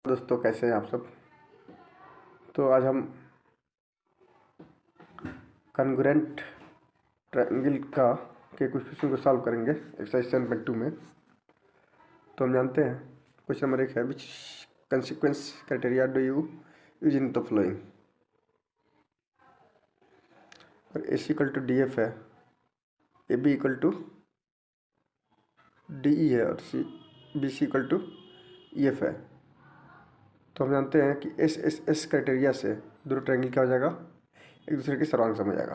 दोस्तों, कैसे हैं आप सब। तो आज हम कॉन्ग्रुएंट ट्रायंगल के कुछ क्वेश्चन को सॉल्व करेंगे एक्सरसाइज 7.2 में। तो हम जानते हैं क्वेश्चन नंबर 1 है, which consequence criteria do you use in the following. और A C equal to D F है, A B equal to D E है और C B C equal to E F है। तो हम जानते हैं कि एस क्राइटेरिया से दोनों ट्रायंगल क्या हो जाएगा, एक दूसरे के सर्वांग हो जाएगा।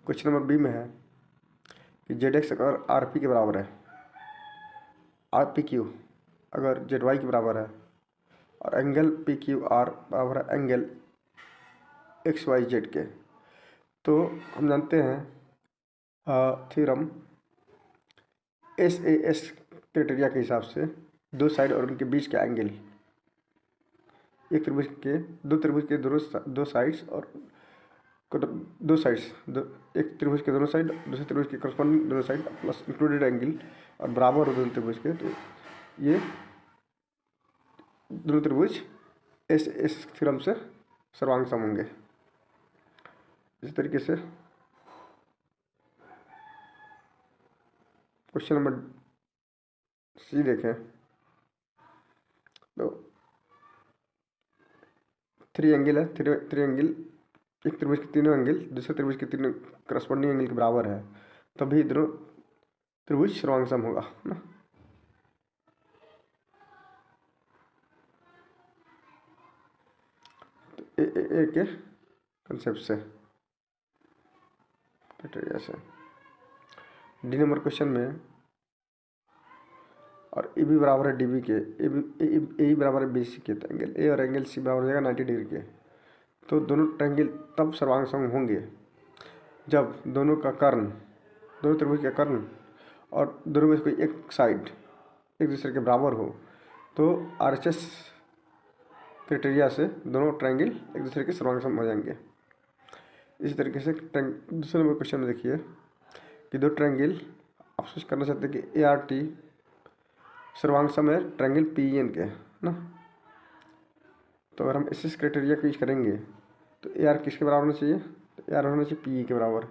क्वेश्चन नंबर बी में है कि जेड एक्स अगर आर पी के बराबर है, आर पी क्यू अगर जेड वाई के बराबर है और एंगल पी क्यू आर बराबर है एंगल एक्स वाई जेड के, तो हम जानते हैं theorem S A S criteria के हिसाब से दो साइड और उनके बीच का एंगल, एक त्रिभुज के दो साइड्स और दो साइड्स एक त्रिभुज के दोनों साइड दूसरे त्रिभुज के करस्पॉन्डिंग दोनों साइड प्लस इंक्लूडेड एंगल और बराबर हो दोनों त्रिभुज के, तो ये दोनों त्रिभुज इस थ्योरम से सर्वांग सम होंगे। इस तरीके से क्वेश्चन नंबर सी देखें तो थ्री एंगल है, थ्री एंगल एक त्रिभुज के तीनों एंगल दूसरे त्रिभुज के तीनों करस्पॉन्डिंग एंगल के बराबर है, तभी दोनों त्रिभुज सर्वांग सम होगा ना। तो ए के कंसेप्ट से क्राइटेरिया से डी नंबर क्वेश्चन में और ए बी बराबर है डी बी के, ए बराबर है बी सी के, तो एंगल ए और एंगल सी बराबर हो जाएगा 90 डिग्री के। तो दोनों ट्रायंगल तब सर्वांग सम होंगे जब दोनों त्रिभुज का कर्ण और दोनों में कोई एक साइड एक दूसरे के बराबर हो, तो आरएचएस क्राइटेरिया से दोनों ट्रायंगल एक दूसरे के सर्वांग सम हो जाएंगे। इसी तरीके से दूसरे नंबर क्वेश्चन में देखिए कि दो ट्रायंगल आपस करना चाहते हैं कि ए आर टी सर्वांग सम है ट्रायंगल पी एन के ना। तो अगर हम इस क्राइटेरिया को यूज करेंगे तो ए आर किसके बराबर होना चाहिए, तो ए आर होना चाहिए पी ई के बराबर,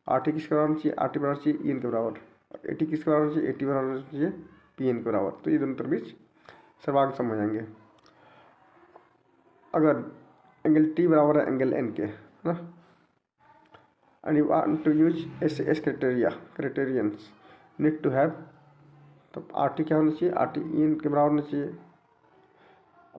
आर टी किसके बराबर होना चाहिए, आर टी बराबर चाहिए ई एन के बराबर, और ए टी किसके बराबर होना चाहिए, ए टी बराबर होना चाहिए पी एन के बराबर। तो ये दोनों त्रिभुज सर्वांग सम हो जाएंगे अगर एंगल टी बराबर है एंगल एन के ना। And you want to use as criterions need to have, तो आर टी क्या होना चाहिए, आर टी ई एन के बराबर होना चाहिए